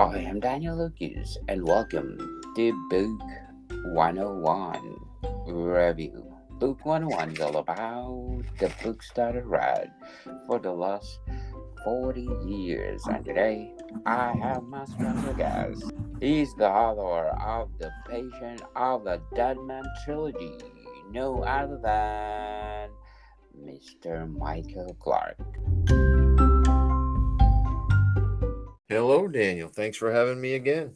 I am Daniel Lucas, and welcome to Book 101 Review. Book 101 is all about the books that I read for the last 40 years, and today I have my special guest. He's the author of The Patient of the Deadman trilogy, no other than Mr. Michael Clark. Hello, Daniel. Thanks for having me again.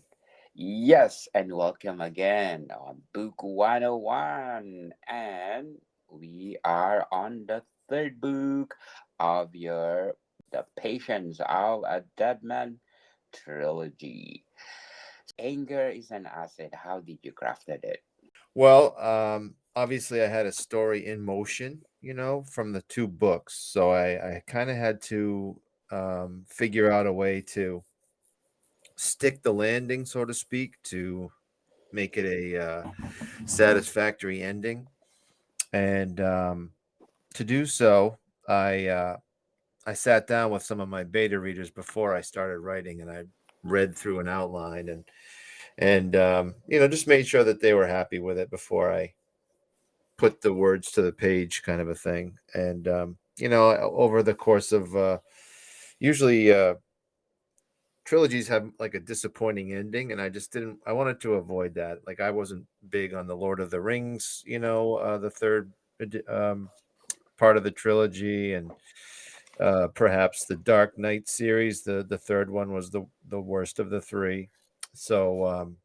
Yes, and welcome again on Book 101. And we are on the third book of your The Patience of a Dead Man trilogy. Anger is an asset. How did you crafted it? Well, obviously, I had a story in motion, from the two books. So I kind of had to figure out a way to stick the landing, so to speak, to make it a satisfactory ending. And to do so, I uh, I sat down with some of my beta readers before I started writing, and I read through an outline and just made sure that they were happy with it before I put the words to the page, kind of a thing. And over the course of usually trilogies have like a disappointing ending, and I just didn't. I wanted to avoid that. Like I wasn't big on the Lord of the Rings, the third part of the trilogy, and perhaps the Dark Knight series. The third one was the worst of the three. So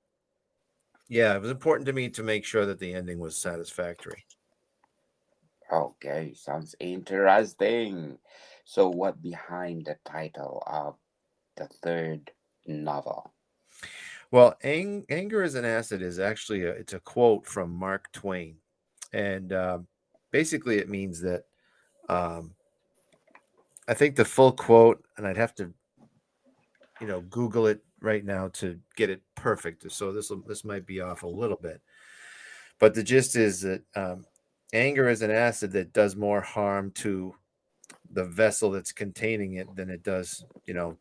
yeah, it was important to me to make sure that the ending was satisfactory. Okay, sounds interesting. So, what behind the title of the third novel? Well, anger is an acid is actually it's a quote from Mark Twain, and basically it means that um, I think the full quote, and I'd have to Google it right now to get it perfect. So this might be off a little bit, but the gist is that anger is an acid that does more harm to the vessel that's containing it than it does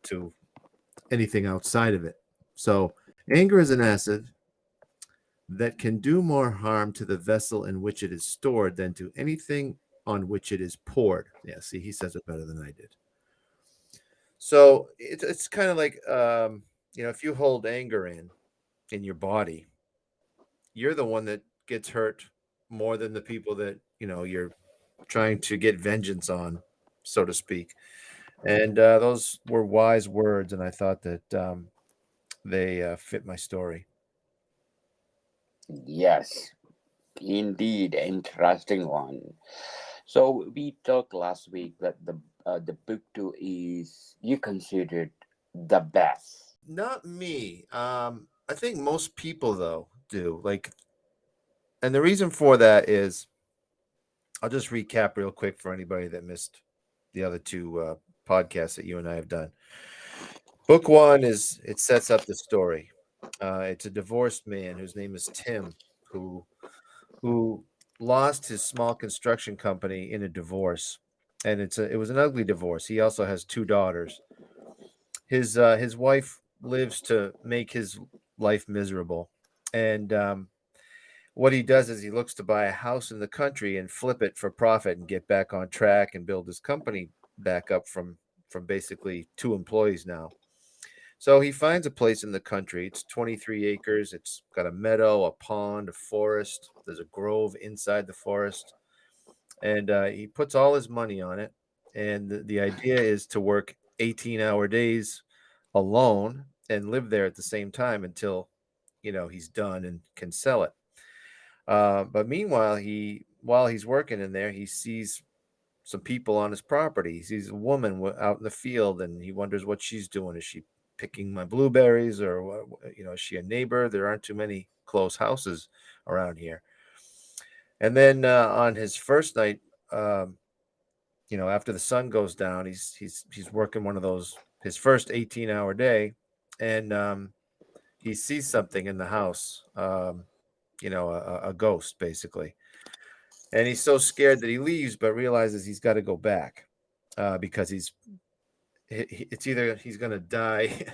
to anything outside of it. So anger is an acid that can do more harm to the vessel in which it is stored than to anything on which it is poured. Yeah, see, he says it better than I did. So it's kind of like, if you hold anger in your body, you're the one that gets hurt more than the people that you're trying to get vengeance on, so to speak. And those were wise words, and I thought that they fit my story. Yes, indeed, interesting one. So we talked last week that the book two is you considered the best. Not me. I think most people though do. Like, and the reason for that is I'll just recap real quick for anybody that missed the other two podcasts that you and I have done. Book one is it sets up the story. It's a divorced man whose name is Tim, who who lost his small construction company in a divorce, and it was an ugly divorce. He also has two daughters. His wife lives to make his life miserable, and what he does is he looks to buy a house in the country and flip it for profit and get back on track and build his company back up from basically two employees now. So he finds a place in the country. It's 23 acres. It's got a meadow, a pond, a forest. There's a grove inside the forest. And he puts all his money on it. And the idea is to work 18-hour days alone and live there at the same time until, he's done and can sell it. But meanwhile, while he's working in there, he sees some people on his property. He sees a woman out in the field, and he wonders what she's doing. Is she picking my blueberries, or is she a neighbor? There aren't too many close houses around here. And then on his first night, um, after the sun goes down, he's working one of those his first 18-hour day, and he sees something in the house. A ghost basically, and he's so scared that he leaves, but realizes he's got to go back because it's either he's going to die,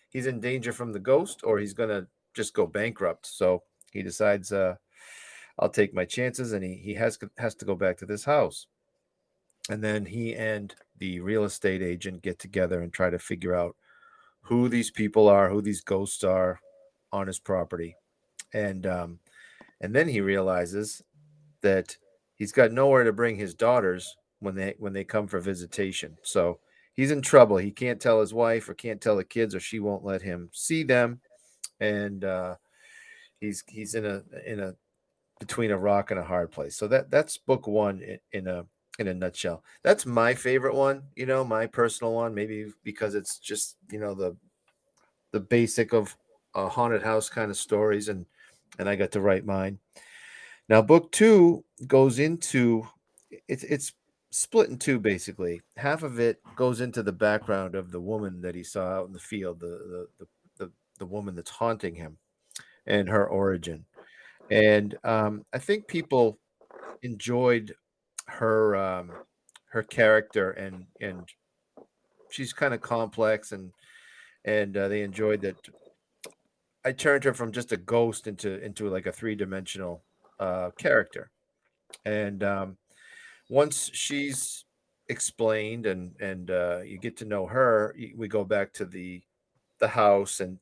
he's in danger from the ghost, or he's going to just go bankrupt. So he decides, I'll take my chances, and he has to go back to this house. And then he and the real estate agent get together and try to figure out who these people are, who these ghosts are on his property. And then he realizes that he's got nowhere to bring his daughters when they come for visitation. So he's in trouble. He can't tell his wife or can't tell the kids, or she won't let him see them. And he's in a between a rock and a hard place. So that's book one in a nutshell. That's my favorite one, my personal one, maybe because it's just, the basic of haunted house kind of stories, and I got to write mine. Now, book two goes into it's split in two basically. Half of it goes into the background of the woman that he saw out in the field, the woman that's haunting him, and her origin. And I think people enjoyed her character, and she's kind of complex, and they enjoyed that. I turned her from just a ghost into like a three-dimensional character, and once she's explained and you get to know her, we go back to the house, and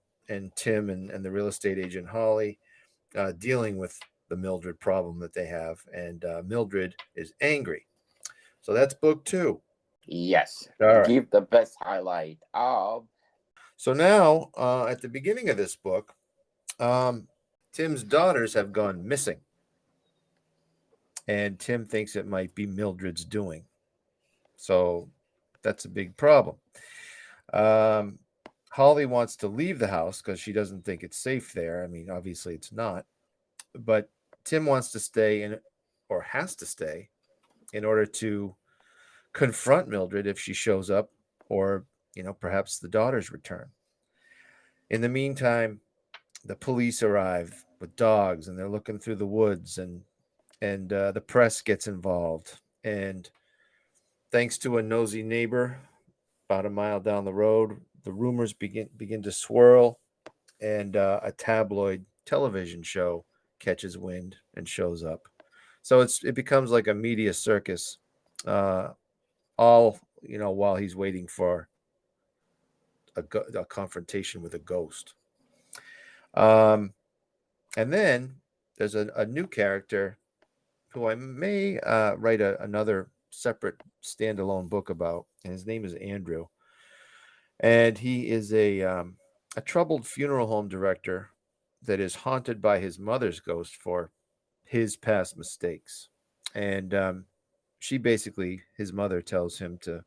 Tim and the real estate agent Holly dealing with the Mildred problem that they have, and Mildred is angry. So that's book two. Yes. All right. Give the best highlight of. So now, at the beginning of this book, Tim's daughters have gone missing, and Tim thinks it might be Mildred's doing. So that's a big problem. Holly wants to leave the house because she doesn't think it's safe there. I mean, obviously it's not, but Tim wants to stay or has to stay in order to confront Mildred if she shows up, or perhaps the daughters return. In the meantime, the police arrive with dogs, and they're looking through the woods, and the press gets involved. And thanks to a nosy neighbor about a mile down the road, the rumors begin to swirl, and a tabloid television show catches wind and shows up. So it becomes like a media circus, all while he's waiting for a confrontation with a ghost. And then there's a new character who I may write another separate standalone book about, and his name is Andrew. And he is a troubled funeral home director that is haunted by his mother's ghost for his past mistakes. And his mother tells him to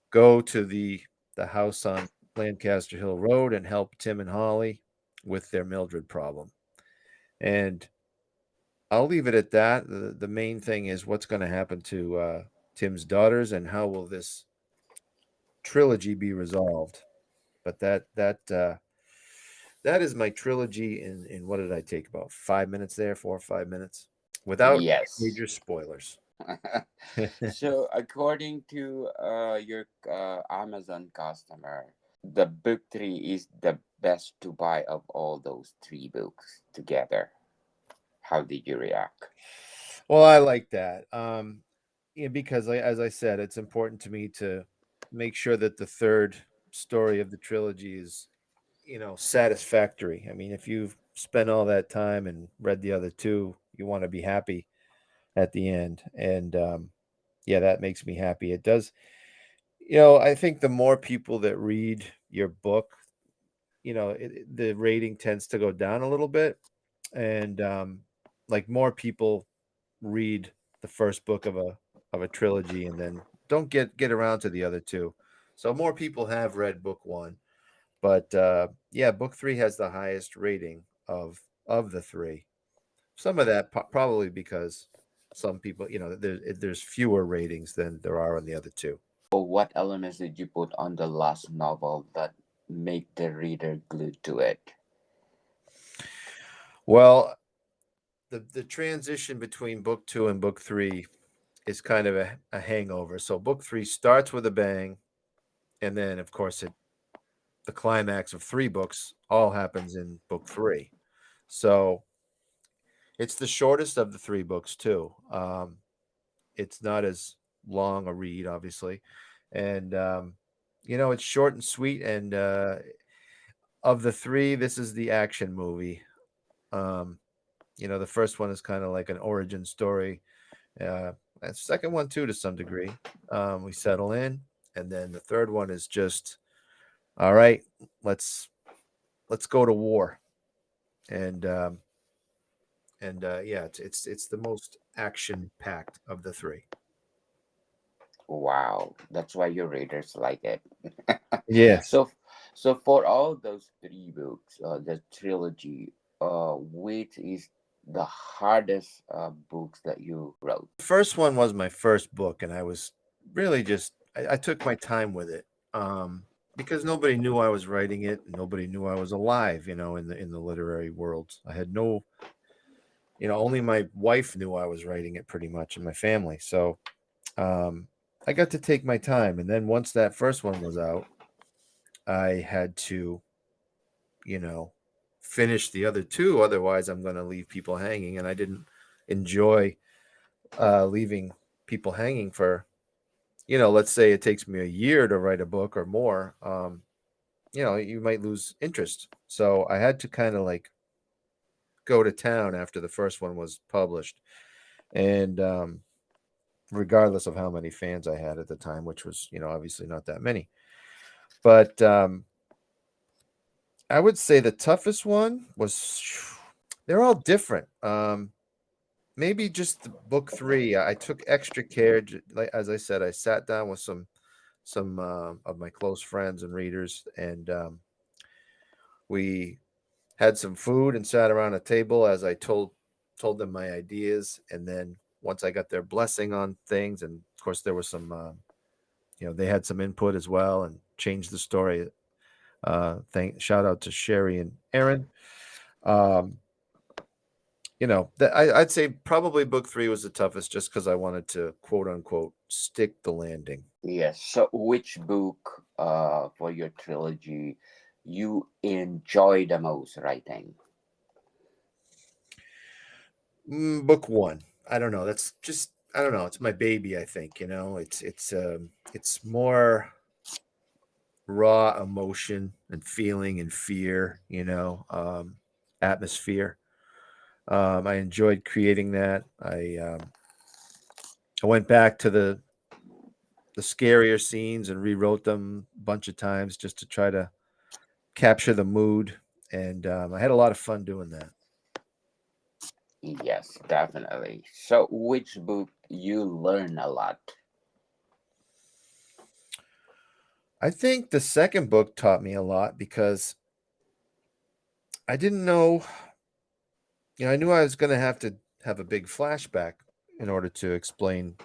go to the house on Lancaster Hill Road and help Tim and Holly with their Mildred problem. And I'll leave it at that. The main thing is what's going to happen to Tim's daughters, and how will this trilogy be resolved. But that is my trilogy in what did I take, about 5 minutes there, 4 or 5 minutes, without Yes. major spoilers. So, according to your Amazon customer, the book three is the best to buy of all those three books together. How did you react? Well, I like that. Because as I said, it's important to me to make sure that the third story of the trilogy is, satisfactory. I mean, if you've spent all that time and read the other two, you want to be happy at the end. And that makes me happy. It does. I think the more people that read your book, the rating tends to go down a little bit. And like more people read the first book of a trilogy and then don't get around to the other two. So more people have read book one. But book three has the highest rating of the three. Some of that probably because some people, there's fewer ratings than there are on the other two. Or what elements did you put on the last novel that make the reader glued to it? Well, the transition between book two and book three is kind of a hangover. So book three starts with a bang, and then of course the climax of 3 books all happens in book 3. So it's the shortest of the 3 books too. It's not as long a read, obviously, and it's short and sweet. And of the 3, this is the action movie. Um, the first one is kind of like an origin story. And second one too, to some degree. We settle in, and then the third one is just all right. Let's go to war, and yeah, it's the most action packed of the 3. Wow, that's why your readers like it. Yes. So, so for all those 3 books, the trilogy, which is the hardest books that you wrote? The first one was my first book, and I was really just I took my time with it. Because nobody knew I was writing it, and nobody knew I was alive, in the literary world. I had no, only my wife knew I was writing it pretty much, and my family. So um, I got to take my time, and then once that first one was out, I had to, you know, finish the other 2. Otherwise, I'm going to leave people hanging, and I didn't enjoy leaving people hanging for, let's say it takes me a year to write a book or more. You might lose interest. So I had to kind of like go to town after the first one was published, and regardless of how many fans I had at the time, which was obviously not that many. But I would say the toughest one was they're all different. Maybe just the book 3. I took extra care. Like as I said, I sat down with some of my close friends and readers, and we had some food and sat around a table as I told them my ideas, and then once I got their blessing on things, and of course there was some, they had some input as well and changed the story. Shout out to Sherry and Aaron. Um, I'd say probably book 3 was the toughest, just because I wanted to quote unquote stick the landing. Yes. So, which book for your trilogy you enjoy the most writing? Book 1. I don't know. That's just I don't know. It's my baby. I think it's more raw emotion and feeling and fear. Atmosphere. I enjoyed creating that. I went back to the scarier scenes and rewrote them a bunch of times just to try to capture the mood, and I had a lot of fun doing that. Yes, definitely. So, which book you learn a lot? I think the second book taught me a lot because I didn't know, I knew I was going to have a big flashback in order to explain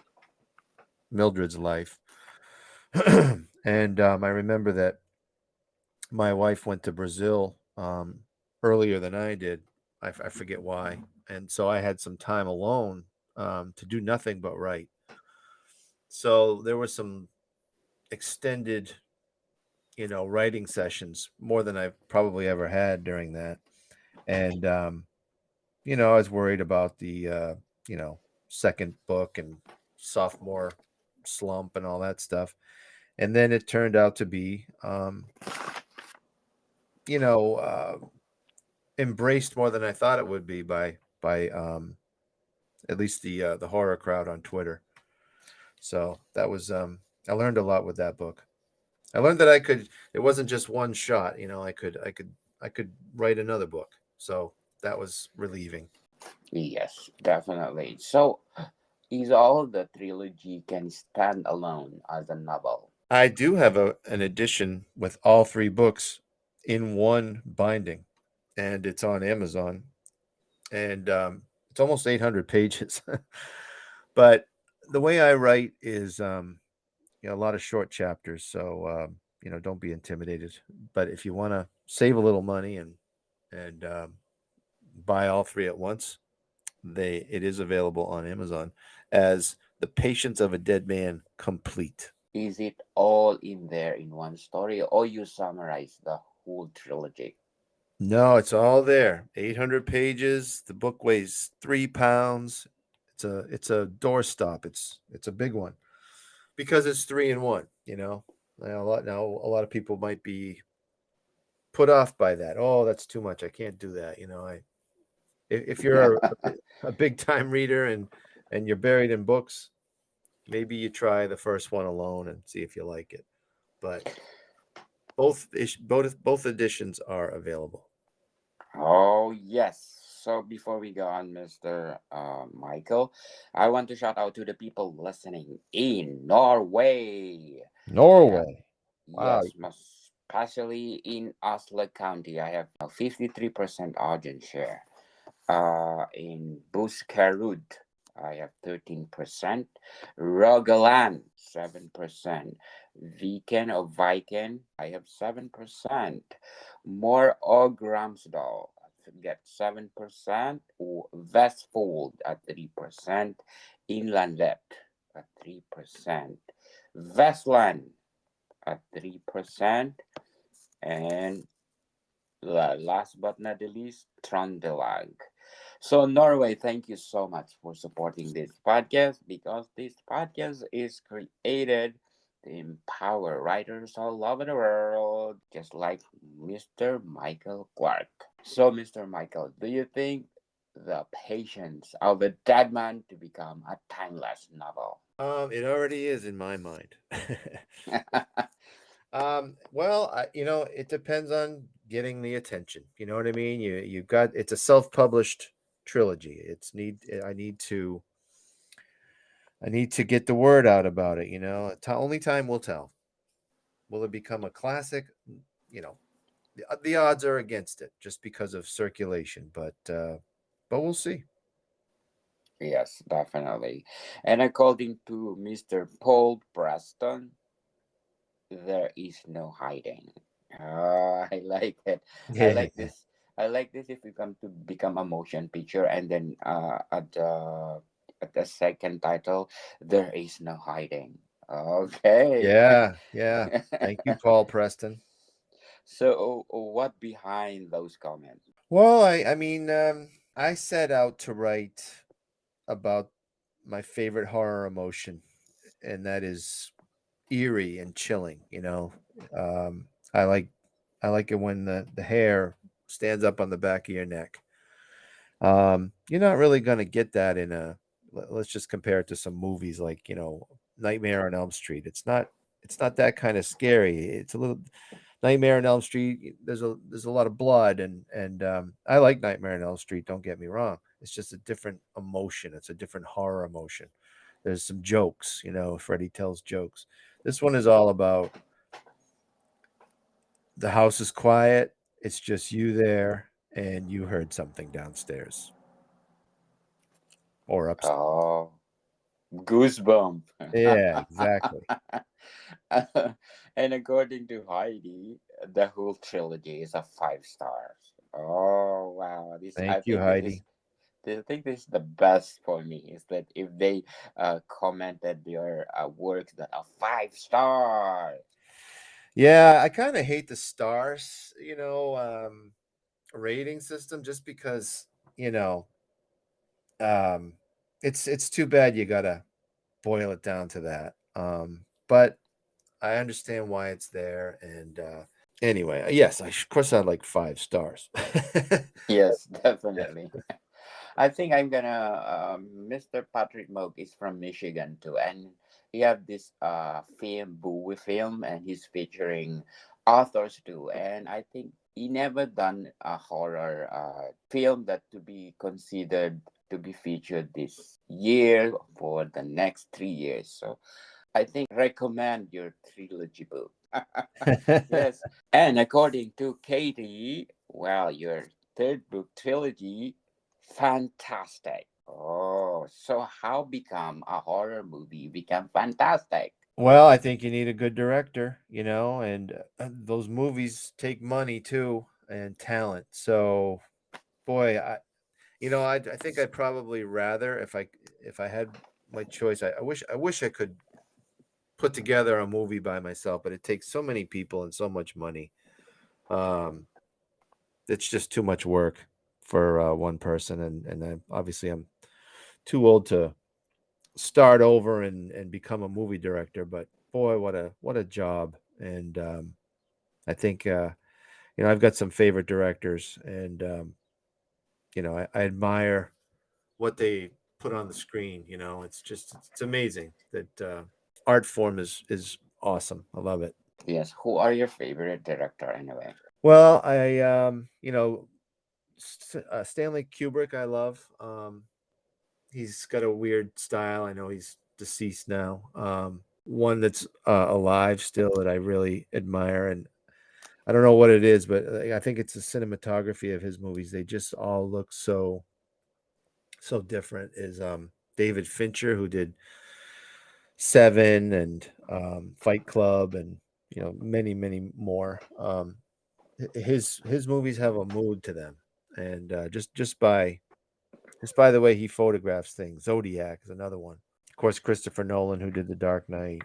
Mildred's life. And I remember that my wife went to Brazil earlier than I did. I forget why. And so I had some time alone to do nothing but write. So there were some extended, writing sessions, more than I've probably ever had during that. And, I was worried about the, second book and sophomore slump and all that stuff. And then it turned out to be, you know, uh, embraced more than I thought it would be by at least the horror crowd on Twitter. So that was I learned a lot with that book. I learned that it wasn't just one shot, I could write another book. So that was relieving. Yes, definitely. So, is all the trilogy can stand alone as a novel? I do have an edition with all 3 books in one binding, and it's on Amazon, and it's almost 800 pages. But the way I write is, a lot of short chapters, so don't be intimidated. But if you want to save a little money and buy all 3 at once, it is available on Amazon as The Patience of a Dead Man Complete. Is it all in there in one story, or you summarize the whole trilogy? No, it's all there. 800 pages. The book weighs 3 pounds. It's a doorstop. It's a big one because it's 3 in 1. A lot of people might be put off by that. Oh, that's too much. I can't do that. If you're a big time reader and you're buried in books, maybe you try the first one alone and see if you like it. But both editions are available. Oh, yes. So before we go on, Mr. Michael, I want to shout out to the people listening in Norway. I have, Norway. Wow. yes, especially in Oslo County, I have 53% audience share. In Buskerud, I have 13%. Rogaland, 7%. Viken or Viken, I have 7%. More Gramsdal get 7%. Vestfold at 3%. Inlandet at 3%. Vestland at 3%. And last but not the least, Trondelag. So, Norway, thank you so much for supporting this podcast, because this podcast is created to empower writers all over the world, just like Mr. Michael Clark. So, Mr. Michael, do you think The Patience of a Dead Man to become a timeless novel? It already is in my mind. Well, it depends on getting the attention. You know what I mean? You got it's a self-published trilogy. I need to get the word out about it. Only time will tell. Will it become a classic? You know, the odds are against it just because of circulation, but we'll see. Yes, definitely. And according to Mr. Paul Preston, there is no hiding. Oh, I like it. I Yeah. like this. I like this if we come to become a motion picture, and then at the second title, there is no hiding. Okay. Yeah, yeah. Thank you, Paul Preston. So what behind those comments? Well, I mean, I set out to write about my favorite horror emotion, and that is eerie and chilling. Um, I like I like it when the hair stands up on the back of your neck. You're not really gonna get that in let's just compare it to some movies like Nightmare on Elm Street. It's not that kind of scary. It's a little Nightmare on Elm Street. There's a lot of blood and I like Nightmare on Elm Street. Don't get me wrong. It's just a different emotion. It's a different horror emotion. There's some jokes. Freddy tells jokes. This one is all about the house is quiet. It's just you there, and you heard something downstairs or upstairs. Oh, goosebump. Yeah, exactly. And according to Heidi, the whole trilogy is a 5 stars. Oh wow! This Thank I you, think this is Heidi. I think this is the best for me. Is that if they commented your work that a 5 star. Yeah, I kind of hate the stars, rating system just because, you know, um, it's too bad you gotta boil it down to that. But I understand why it's there, and anyway, yes, of course I like 5 stars. Yes, Yeah. definitely. I think I'm gonna. Mr. Patrick Moak is from Michigan too, and he have this film, Bowie film, and he's featuring authors too. And I think he never done a horror film that to be considered to be featured this year for the next 3 years. So I think recommend your trilogy book. Yes, and according to Katie, well, your third book trilogy, fantastic. Oh, so how become a horror movie become fantastic? Well, I think you need a good director, and those movies take money too and talent. So, boy, I think I'd probably rather if I had my choice. I wish I could put together a movie by myself, but it takes so many people and so much money. It's just too much work for one person, and obviously I'm too old to start over and become a movie director. But boy, what a job! And I think I've got some favorite directors, and I admire what they put on the screen. It's amazing that art form is awesome. I love it. Yes. Who are your favorite director anyway? Well, I Stanley Kubrick, I love. He's got a weird style. I know he's deceased now. One that's alive still that I really admire, and I don't know what it is, but I think it's the cinematography of his movies. They just all look so different. Is David Fincher, who did Seven and Fight Club, and many more. His movies have a mood to them, and just by the way he photographs things. Zodiac is another one. Of course, Christopher Nolan, who did The Dark Knight,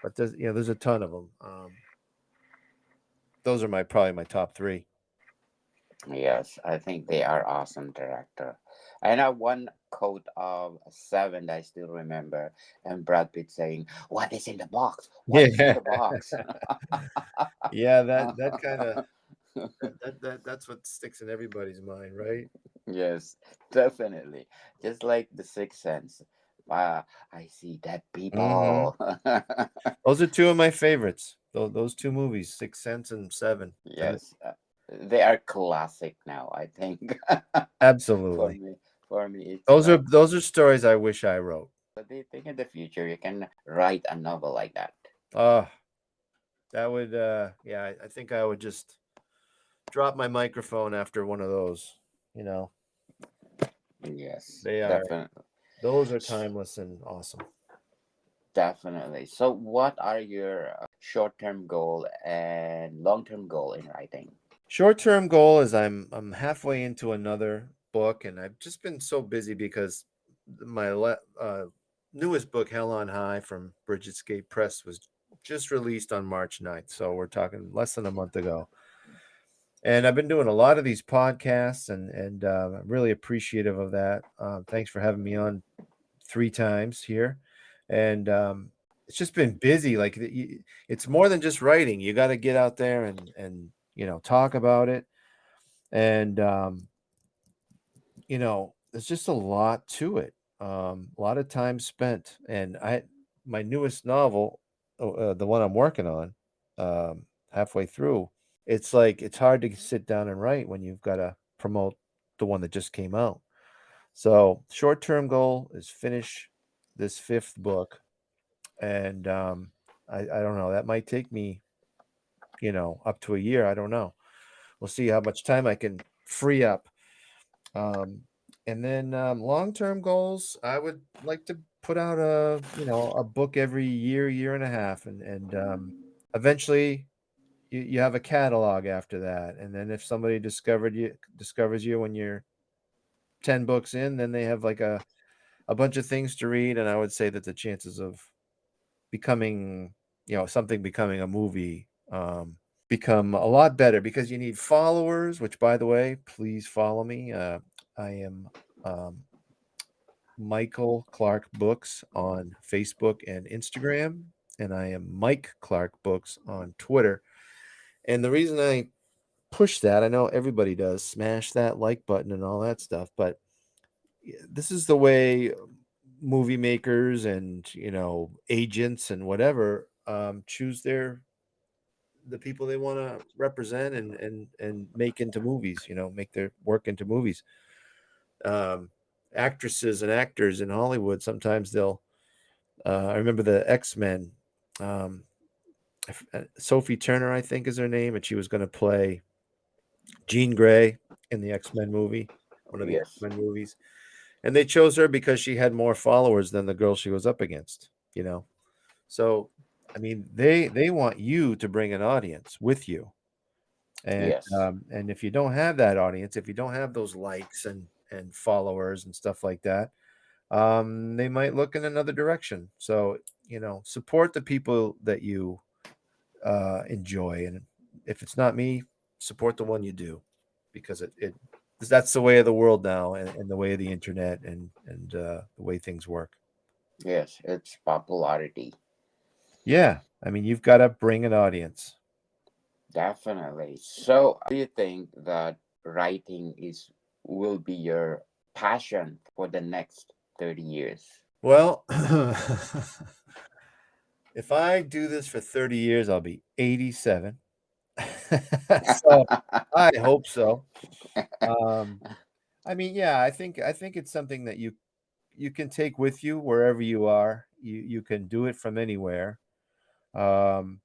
but there's a ton of them. Those are probably my top three. Yes, I think they are awesome director. I know one quote of Seven that I still remember, and Brad Pitt saying, "What is in the box? What is in Yeah, the box?" yeah. That kind of that's what sticks in everybody's mind, right? Yes, definitely. Just like the Sixth Sense. I see dead Hmm. people. Those are two of my favorites. Those two movies, Sixth Sense and Seven. Yes, they are classic now, I think. For Absolutely. me, for me, it's Those are like, those are stories I wish I wrote. but they think in the future you can write a novel like that. Uh that would yeah, I think I would just drop my microphone after one of those. You know, Yes, they are definitely. those are timeless and awesome. Definitely. So, what are your short-term goal and long-term goal in writing? Short-term goal is I'm halfway into another book, and I've just been so busy because newest book, Hell on High, from Bridget Press, was just released on March 9th. So we're talking less than a month ago. And I've been doing a lot of these podcasts, and I'm really appreciative of that. Thanks for having me on 3 times here, and it's just been busy. Like it's more than just writing. You got to get out there and talk about it, and there's just a lot to it. A lot of time spent, and my newest novel, the one I'm working on, halfway through. It's like it's hard to sit down and write when you've got to promote the one that just came out. So short-term goal is finish this fifth book, and I don't know. That might take me, up to a year. I don't know. We'll see how much time I can free up. And then long-term goals, I would like to put out a book every year and a half, and eventually you have a catalog after that. And then if somebody discovers you when you're 10 books in, then they have like a bunch of things to read, and I would say that the chances of becoming, something becoming a movie become a lot better because you need followers, which, by the way, please follow me. I am um, Michael Clark Books on Facebook and Instagram, and I am Mike Clark Books on Twitter. And the reason I push that, I know everybody does, smash that like button and all that stuff, but this is the way movie makers and agents and whatever choose the people they want to represent and make into movies, make their work into movies. um Actresses and actors in Hollywood, sometimes they'll I remember the X-Men. um Sophie Turner, I think, is her name, and she was going to play Jean Grey in the X-Men movie, one of the Yes. X-Men movies. And they chose her because she had more followers than the girl she was up against. So, I mean, they want you to bring an audience with you, Yes. and if you don't have that audience, if you don't have those likes and followers and stuff like that, they might look in another direction. So, support the people that you enjoy, and if it's not me, support the one you do, because it that's the way of the world now, and the way of the internet, and the way things work. Yes, it's popularity. Yeah, I mean, you've got to bring an audience. Definitely. So, do you think that writing is will be your passion for the next 30 years? Well, if I do this for 30 years, I'll be 87. So I hope so. Um, I mean, yeah, I think it's something that you can take with you wherever you are. You can do it from anywhere. Um,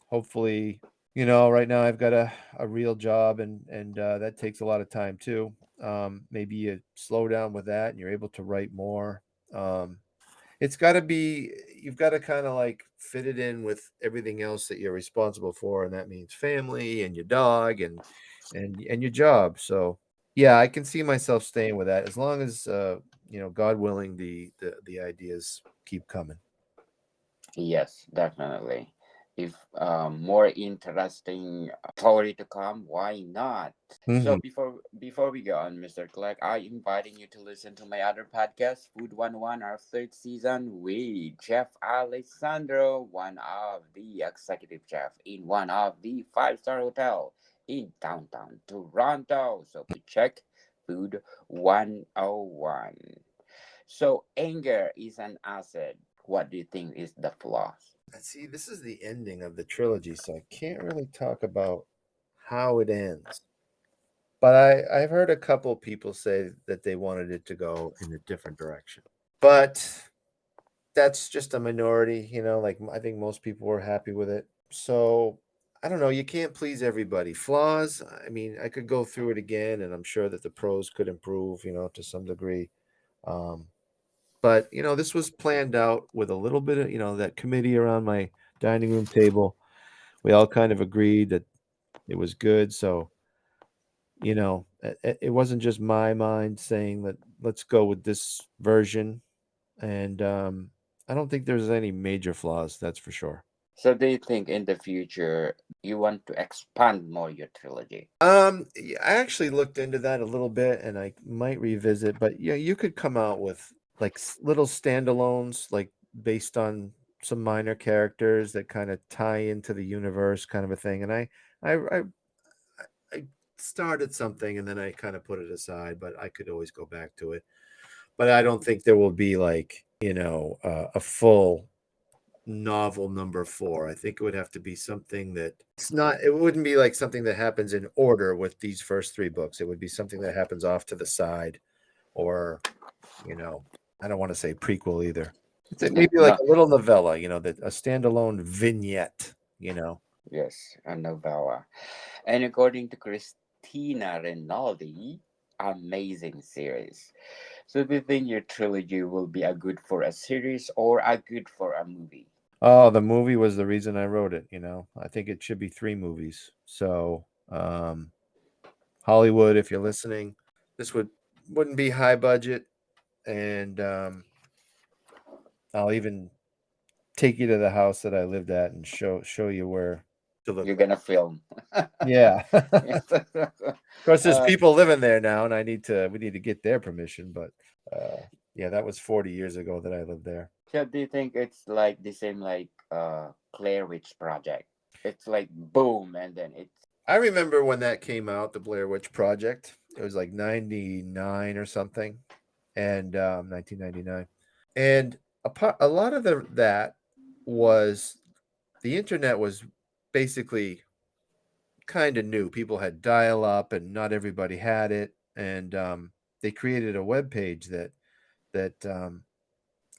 Hopefully, right now I've got a real job, and that takes a lot of time too. Maybe you slow down with that and you're able to write more. Um, it's got to be You've got to kind of like fit it in with everything else that you're responsible for, and that means family and your dog and your job. So yeah, I can see myself staying with that as long as God willing, the ideas keep coming. Yes, definitely. If more interesting story to come, why not? So Hmm. before we go on, Mr. Clark, I inviting you to listen to my other podcast, Food 101, our third season with Chef Alessandro, one of the executive chef in one of the five-star hotel in downtown Toronto. So please check Food 101. So anger is an asset. What do you think is the flaws? See, this is the ending of the trilogy, so I can't really talk about how it ends. But I've heard a couple people say that they wanted it to go in a different direction. But that's just a minority, like I think most people were happy with it. So I don't know, you can't please everybody. Flaws, I mean, I could go through it again, and I'm sure that the pros could improve, to some degree. Um, but this was planned out with a little bit of, that committee around my dining room table. We all kind of agreed that it was good. So, it wasn't just my mind saying that let's go with this version. And I don't think there's any major flaws, that's for sure. So do you think in the future you want to expand more your trilogy? Yeah, I actually looked into that a little bit, and I might revisit, but yeah, you could come out with like little standalones, like based on some minor characters that kind of tie into the universe, kind of a thing. And I, I started something, and then I kind of put it aside, but I could always go back to it. But I don't think there will be like, a full novel number four. I think it would have to be something that it wouldn't be like something that happens in order with these first three books. It would be something that happens off to the side, or, you know, I don't want to say prequel either. It's maybe like No, a little novella, that a standalone vignette. yes, a novella. And according to Christina Rinaldi, amazing series. So do you think your trilogy will be a good for a series or a good for a movie? Oh, the movie was the reason I wrote it. I think it should be three movies. So, Hollywood, if you're listening, this wouldn't be high budget, and I'll even take you to the house that I lived at and show you where to look. You're gonna film. Yeah. Yes. Of course, there's uh, people living there now, and we need to get their permission. But yeah, that was 40 years ago that I lived there. so do you think it's like the same like Claire Witch Project? It's like boom and then it's I remember when that came out, the Blair Witch Project. It was like 99 or something, and 1999. And a lot of that was the internet was basically kind of new. People had dial up, and not everybody had it. And they created a web page that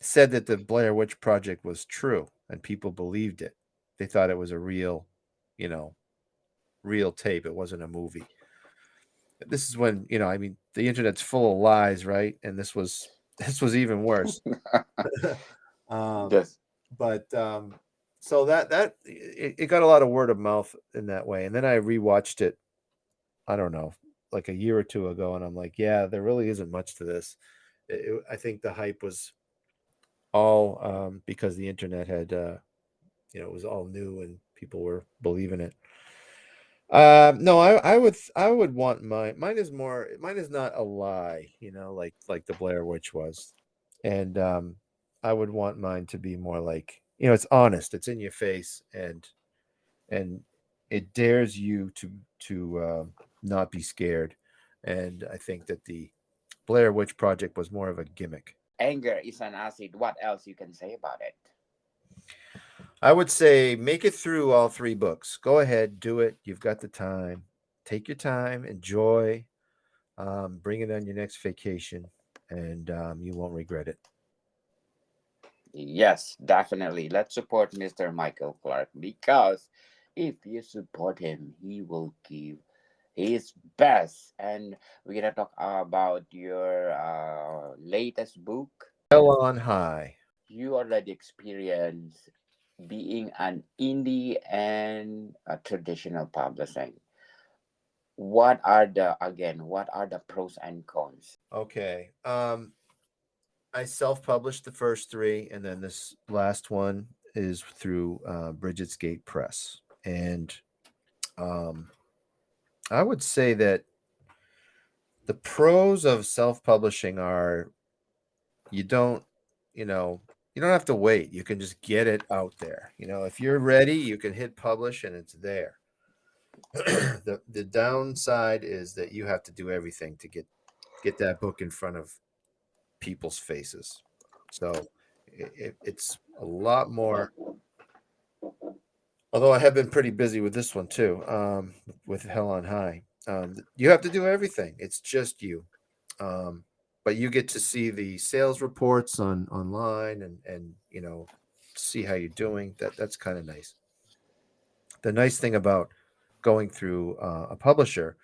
said that the Blair Witch Project was true, and people believed it. They thought it was a you know, real tape. It wasn't a movie. This is when, I mean, the internet's full of lies, right? And this was even worse. um, just but so it got a lot of word of mouth in that way. And then I rewatched it, I don't know, like a year or two ago, and I'm like, yeah, there really isn't much to this. I think the hype was all because the internet had it was all new and people were believing it. No, I would want mine is not a lie, like the Blair Witch was. And I would want mine to be more like, it's honest, it's in your face, and it dares you to not be scared. And I think that the Blair Witch Project was more of a gimmick. Anger is an acid. What else you can say about it? I would say make it through all three books. Go ahead, do it. You've got the time. Take your time, enjoy, bring it on your next vacation, and you won't regret it. Yes, definitely. Let's support Mr. Michael Clark because if you support him, he will give his best. And we're gonna talk about your latest book. Hell on high. You already experienced being an indie and a traditional publishing. What are the pros and cons? Okay. I self-published the first three, and then this last one is through Bridget's Gate Press. And um, I would say that the pros of self-publishing are you don't, you know, you don't have to wait. You can just get it out there. If you're ready, you can hit publish and it's there. The downside is that you have to do everything to get that book in front of people's faces. So it's a lot more. Although I have been pretty busy with this one too, with Hell on High. You have to do everything. It's just you. Um, but you get to see the sales reports online and see how you're doing. That's kind of nice. The nice thing about going through a publisher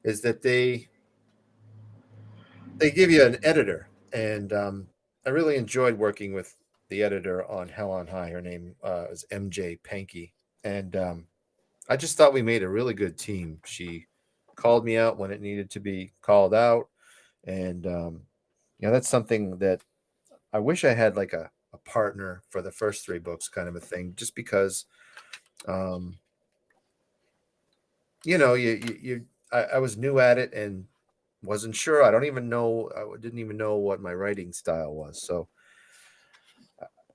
is that they give you an editor, and I really enjoyed working with the editor on Hell on High. Her name is MJ Pankey, and I just thought we made a really good team. She called me out when it needed to be called out, and that's something that I wish I had, like a partner for the first three books, kind of a thing, just because um, I was new at it and wasn't sure. I didn't even know what my writing style was. So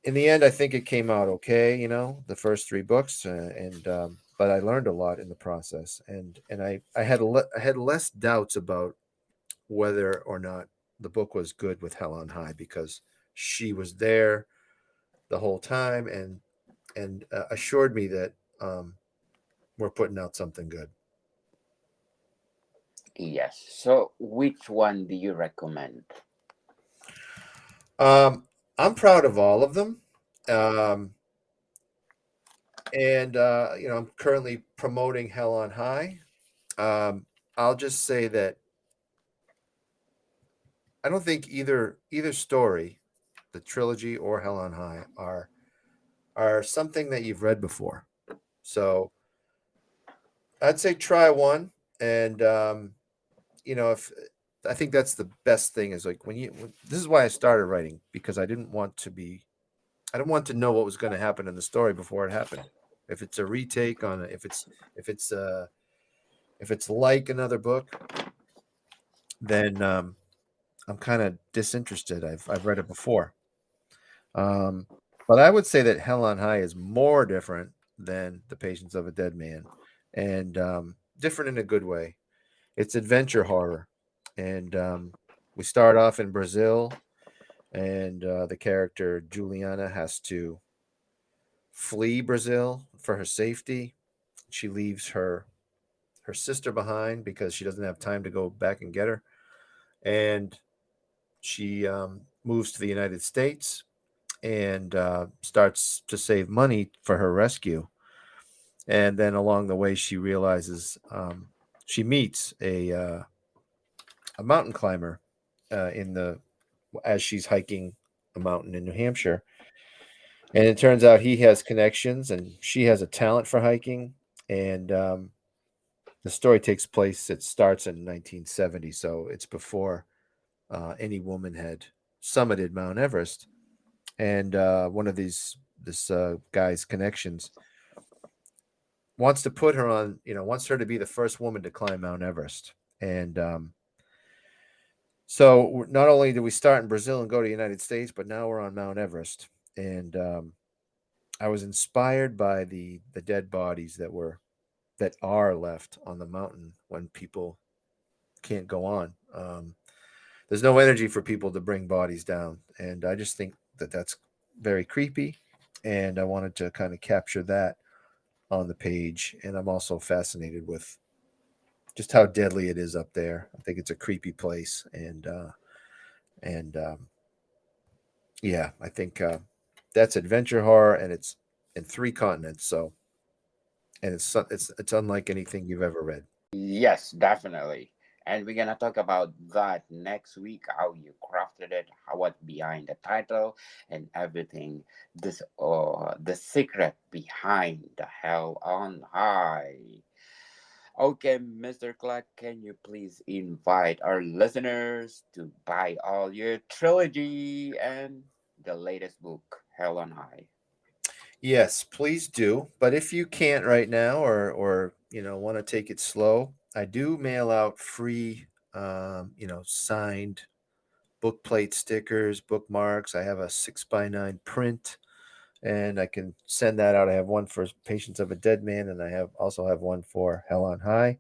in the end, I think it came out okay. The first three books, and but I learned a lot in the process, and I had less doubts about whether or not the book was good with Hell on High, because she was there the whole time and assured me that we're putting out something good. Yes. So, which one do you recommend? I'm proud of all of them. Um, and I'm currently promoting Hell on High. I'll just say that I don't think either story, the trilogy or Hell on High, are something that you've read before. So I'd say try one, and if I think that's the best thing is, like, this is why I started writing, because I didn't want to know what was going to happen in the story before it happened. If it's a retake on it, if it's like another book, then I'm kind of disinterested. I've read it before. Um, but I would say that Hell on High is more different than The Patience of a Dead Man, and different in a good way. It's adventure horror, and we start off in Brazil, and the character Juliana has to flee Brazil for her safety. She leaves her sister behind because she doesn't have time to go back and get her, and she moves to the United States and starts to save money for her rescue. And then along the way, she realizes she meets a mountain climber in the as she's hiking a mountain in New Hampshire. And it turns out he has connections, and she has a talent for hiking. And the story takes place. It starts in 1970, so it's before any woman had summited Mount Everest. and one of this guy's connections wants to put her on, wants her to be the first woman to climb Mount Everest. And so not only did we start in Brazil and go to the United States, but now we're on Mount Everest. And I was inspired by the dead bodies that are left on the mountain when people can't go on. There's no energy for people to bring bodies down, and I just think that that's very creepy. And I wanted to kind of capture that on the page. And I'm also fascinated with just how deadly it is up there. I think it's a creepy place, and yeah, I think that's adventure horror, and it's in 3 continents. So, and it's unlike anything you've ever read. Yes, definitely. And we're gonna talk about that next week, how you crafted it, how what behind the title and everything. This the secret behind the Hell on High. Okay, Mr. Clark, can you please invite our listeners to buy all your trilogy and the latest book, Hell on High? Yes, please do. But if you can't right now, or want to take it slow, I do mail out free, signed book plate stickers, bookmarks. I have a 6x9 print, and I can send that out. I have one for Patience of a Dead Man, and I also have one for Hell on High,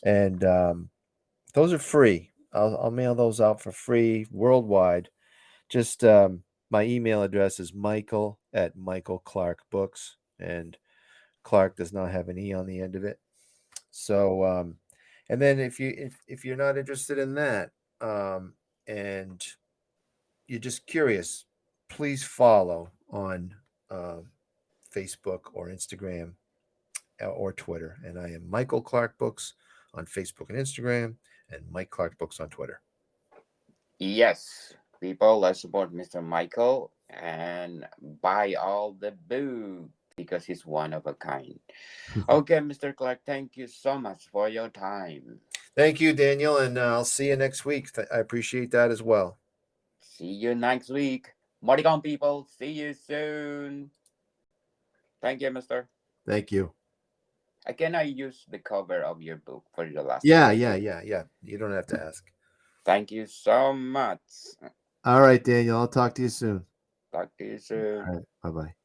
and those are free. I'll mail those out for free worldwide. Just my email address is Michael at Michael Clark Books, and Clark does not have an E on the end of it. So, and then if you're not interested in that, and you're just curious, please follow on Facebook or Instagram or Twitter. And I am Michael Clark Books on Facebook and Instagram, and Mike Clark Books on Twitter. Yes, people, let's support Mr. Michael and buy all the book because he's one of a kind. Okay, Mr. Clark, thank you so much for your time. Thank you, Daniel, and I'll see you next week. I appreciate that as well. See you next week. Moricon people, see you soon. Thank you, Mister. Thank you. Can I use the cover of your book for the last Yeah. page? You don't have to ask. Thank you so much. All right, Daniel. I'll talk to you soon. Talk to you soon. All right. Bye-bye.